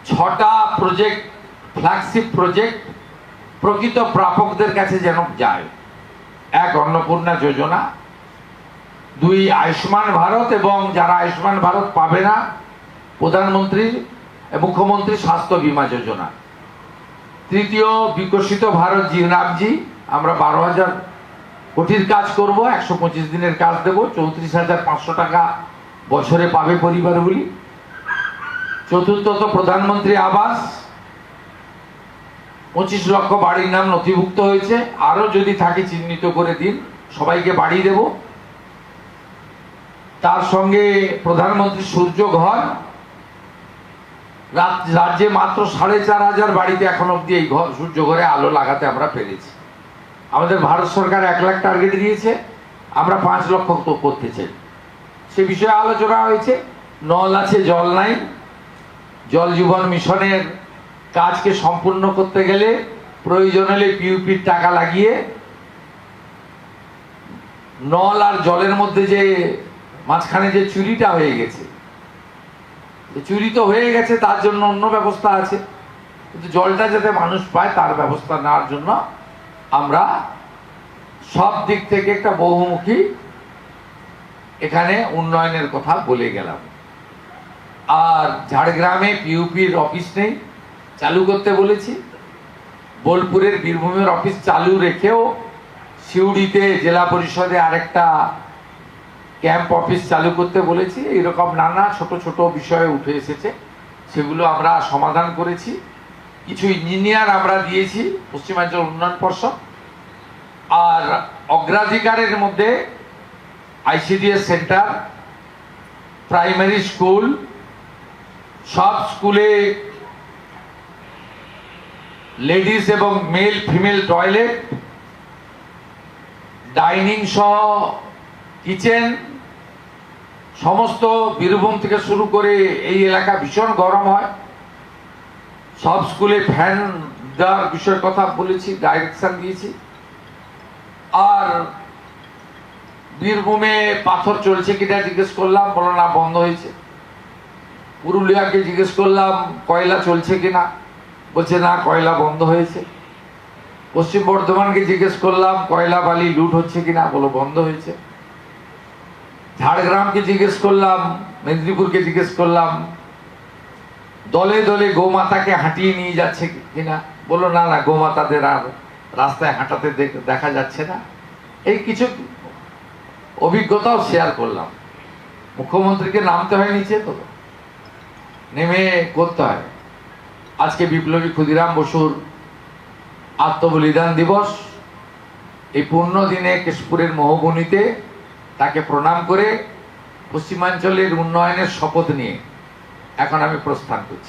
6টা project, flagship project প্রকৃত প্রাপকদের কাছে যেন যায়। 1 অন্নপূর্ণা যোজনা, 2 আয়ুষ্মান ভারত এবং যারা আয়ুষ্মান ভারত পাবে না প্রধানমন্ত্রী মুখ্যমন্ত্রী স্বাস্থ্য বীমা যোজনা, 3 বিকশিত ভারত জিনাবজি, আমরা 12,000 কোটির কাজ করব, 125 দিনের কাজ দেব, 34,500 টাকা বছরে পাবে পরিবারগুলি। 4th প্রধানমন্ত্রী আবাস, 25 লক্ষ বাড়ির নাম নথিভুক্ত হয়েছে, আরো যদি থাকে চিহ্নিত করে দিন, সবাইকে বাড়ি দেব। তার সঙ্গে প্রধানমন্ত্রী সূর্য ঘর, রাজ্যে মাত্র 4,500 বাড়িতে এখন অব্দি এই ঘর সূর্য ঘরে আলো লাগাতে আমরা পেরেছি। আমাদের ভারত সরকার 1 লাখ টার্গেট দিয়েছে, আমরা 5 লক্ষ তো করতে চাই। সে বিষয়ে আলোচনা হয়েছে। নল আছে জল নাই, জল জীবন মিশনের কাজকে সম্পূর্ণ করতে গেলে প্রয়োজন হলে পিউপির টাকা লাগিয়ে নল আর জলের মধ্যে যে মাঝখানে যে চুরিটা হয়ে গেছে, চুরি তো হয়ে গেছে, তার জন্য অন্য ব্যবস্থা আছে, কিন্তু জলটা যাতে মানুষ পায় তার ব্যবস্থা নেওয়ার জন্য আমরা সব দিক থেকে একটা বহুমুখী এখানে উন্নয়নের কথা বলে গেলাম। আর ঝাড়গ্রামে পিউপির অফিস নেই, চালু করতে বলেছি। বোলপুরের বীরভূমের অফিস চালু রেখেও সিউড়িতে জেলা পরিষদে আরেকটা ক্যাম্প অফিস চালু করতে বলেছি। এরকম নানা ছোট ছোট বিষয়ে উঠে এসেছে, সেগুলো আমরা সমাধান করেছি। কিছু ইঞ্জিনিয়ার আমরা দিয়েছি পশ্চিমাঞ্চল উন্নয়ন পর্ষদ। আর অগ্রাধিকারের মধ্যে আইসিডিএস সেন্টার, প্রাইমারি স্কুল, সব স্কুলে লেডিস এবং মেল ফিমেল টয়লেট, ডাইনিং সহ কিচেন, সমস্ত বীরভূম থেকে শুরু করে এই এলাকা ভীষণ গরম হয়, সব স্কুলে ফ্যান দেওয়ার বিষয়ের কথা বলেছি, ডাইরেকশন দিয়েছি। আর বীরভূমে পাথর চলছে কিনা জিজ্ঞেস করলাম, বলো না বন্ধ হয়েছে। পুরুলিয়াকে জিজ্ঞেস করলাম কয়লা চলছে কিনা, বলছে না কয়লা বন্ধ হয়েছে। পশ্চিম বর্ধমানকে জিজ্ঞেস করলাম কয়লা বালি লুট হচ্ছে কিনা, বলো বন্ধ হয়েছে। ঝাড়গ্রামকে জিজ্ঞেস করলাম, মেদিনীপুরকে জিজ্ঞেস করলাম দলে দলে গোমাতাকে হাঁটিয়ে নিয়ে যাচ্ছে কিনা, বলো না না গোমাতাদের আর রাস্তায় হাঁটাতে দেখা যাচ্ছে না। এই কিছু অভিজ্ঞতাও শেয়ার করলাম। মুখ্যমন্ত্রীকে নামতে হয় নিচে, তো নেমে করতে হয়। আজকে বিপ্লবী ক্ষুদিরাম বসুর আত্মবলিদান দিবস, এই পূর্ণ দিনে কেশপুরের মহবনীতে তাকে প্রণাম করে পশ্চিমাঞ্চলের উন্নয়নের শপথ নিয়ে এখন আমি প্রস্থান করছি।